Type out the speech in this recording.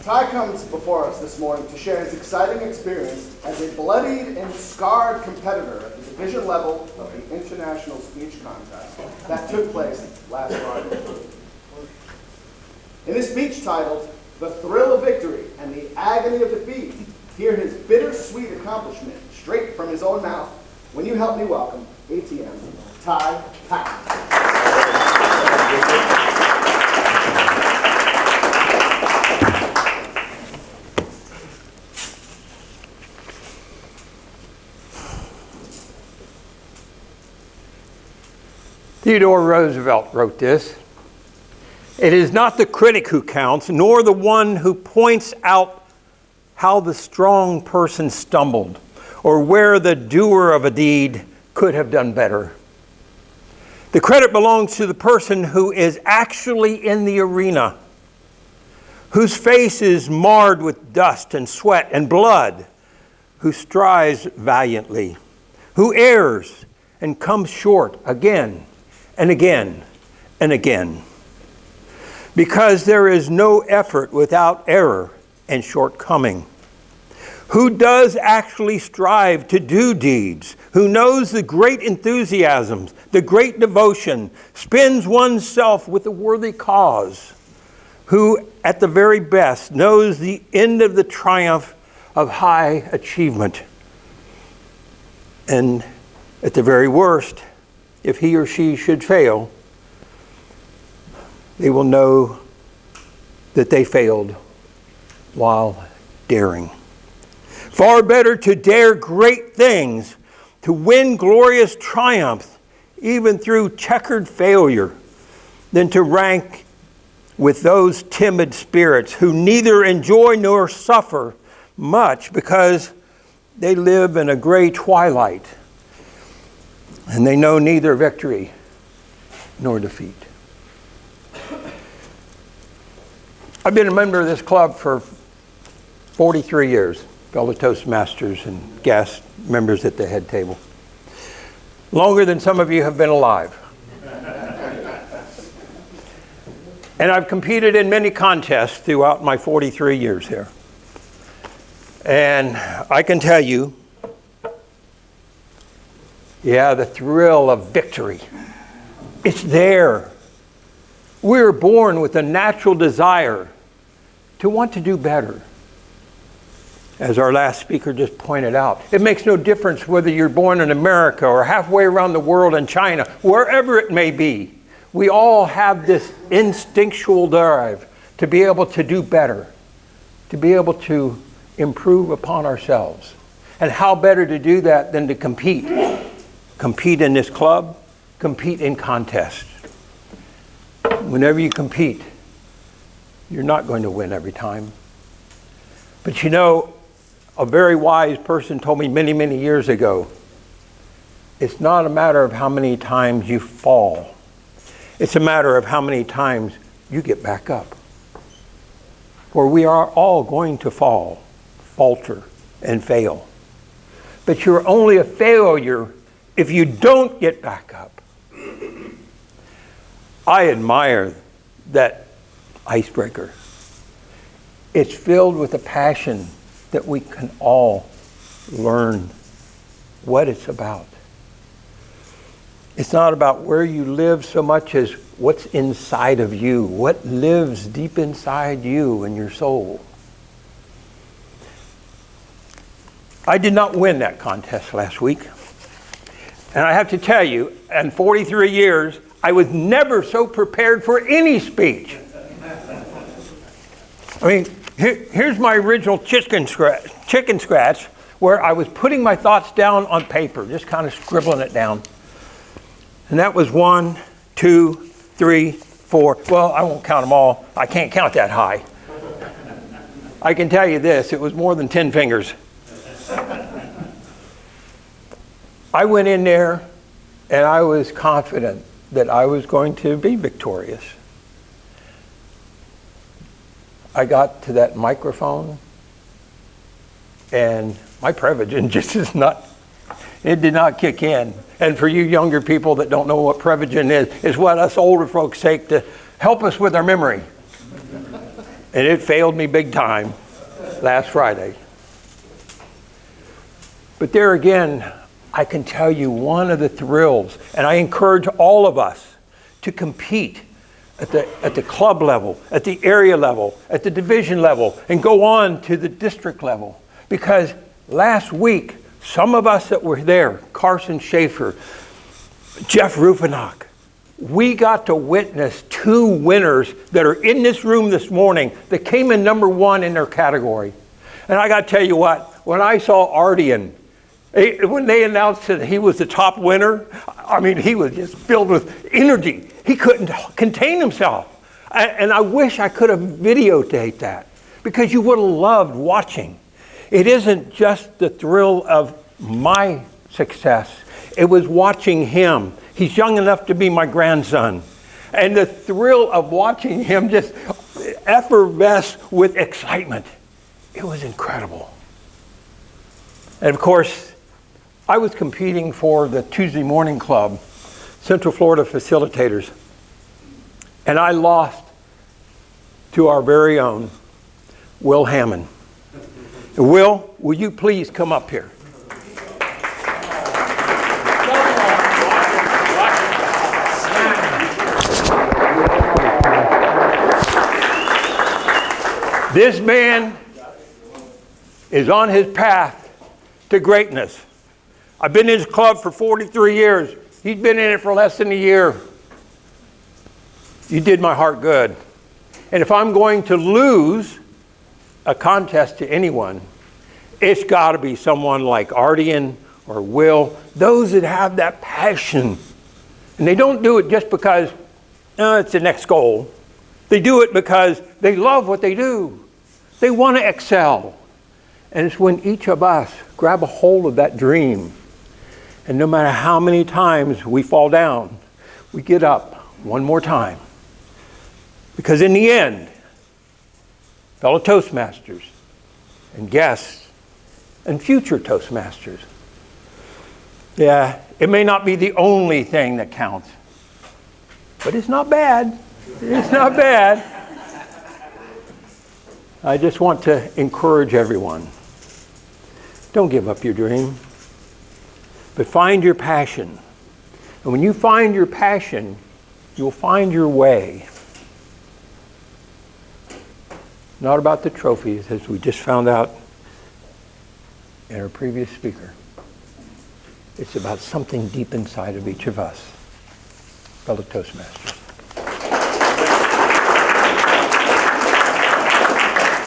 Ty comes before us this morning to share his exciting experience as a bloodied and scarred competitor at the division level of the International Speech Contest that took place last Friday. In his speech titled, "The Thrill of Victory and the Agony of Defeat," hear his bittersweet accomplishment straight from his own mouth when you help me welcome ATM Ty Patten. Theodore Roosevelt wrote this: "It is not the critic who counts, nor the one who points out how the strong person stumbled, or where the doer of a deed could have done better. The credit belongs to the person who is actually in the arena, whose face is marred with dust and sweat and blood, who strives valiantly, who errs and comes short again and again and again. Because there is no effort without error and shortcoming. Who does actually strive to do deeds, who knows the great enthusiasms, the great devotion, spends oneself with a worthy cause, who at the very best knows the end of the triumph of high achievement, and at the very worst, if he or she should fail, they will know that they failed while daring. Far better to dare great things, to win glorious triumph, even through checkered failure, than to rank with those timid spirits who neither enjoy nor suffer much because they live in a gray twilight and they know neither victory nor defeat." I've been a member of this club for 43 years, fellow Toastmasters and guest members at the head table. Longer than some of you have been alive. And I've competed in many contests throughout my 43 years here. And I can tell you, the thrill of victory, it's there. We're born with a natural desire to want to do better. As our last speaker just pointed out, it makes no difference whether you're born in America or halfway around the world in China, wherever it may be. We all have this instinctual drive to be able to do better, to be able to improve upon ourselves. And how better to do that than to compete? Compete in this club, compete in contests. Whenever you compete, you're not going to win every time. But you know, a very wise person told me many, many years ago, it's not a matter of how many times you fall. It's a matter of how many times you get back up. For we are all going to fall, falter, and fail. But you're only a failure if you don't get back up. I admire that icebreaker. It's filled with a passion that we can all learn what it's about. It's not about where you live so much as what's inside of you, what lives deep inside you and your soul. I did not win that contest last week. And I have to tell you, in 43 years, I was never so prepared for any speech. I mean, here's my original chicken scratch, where I was putting my thoughts down on paper, just kind of scribbling it down. And that was 1, 2, 3, 4. Well, I won't count them all. I can't count that high. I can tell you this, it was more than 10 fingers. I went in there and I was confident that I was going to be victorious. I got to that microphone and my prevision just it did not kick in. And for you younger people that don't know what prevision is what us older folks take to help us with our memory. And it failed me big time last Friday. But there again, I can tell you one of the thrills, and I encourage all of us to compete at the club level, at the area level, at the division level, and go on to the district level. Because last week, some of us that were there, Carson Schaefer, Jeff Rufinock, we got to witness 2 winners that are in this room this morning that came in number 1 in their category. And I got to tell you what, when I saw Ardian, when they announced that he was the top winner, I mean, he was just filled with energy. He couldn't contain himself. And I wish I could have videotaped that, because you would have loved watching. It isn't just the thrill of my success. It was watching him. He's young enough to be my grandson. And the thrill of watching him just effervesce with excitement. It was incredible. And of course, I was competing for the Tuesday Morning Club, Central Florida Facilitators. And I lost to our very own Will Hammond. Will you please come up here? This man is on his path to greatness. I've been in his club for 43 years. He's been in it for less than a year. You did my heart good. And if I'm going to lose a contest to anyone, it's got to be someone like Ardian or Will, those that have that passion. And they don't do it just because it's the next goal. They do it because they love what they do. They want to excel. And it's when each of us grab a hold of that dream, and no matter how many times we fall down, we get up one more time. Because in the end, fellow Toastmasters and guests and future Toastmasters, yeah, it may not be the only thing that counts, but it's not bad. It's not bad. I just want to encourage everyone. Don't give up your dream, but find your passion. And when you find your passion, you'll find your way. Not about the trophies, as we just found out in our previous speaker. It's about something deep inside of each of us, fellow Toastmasters.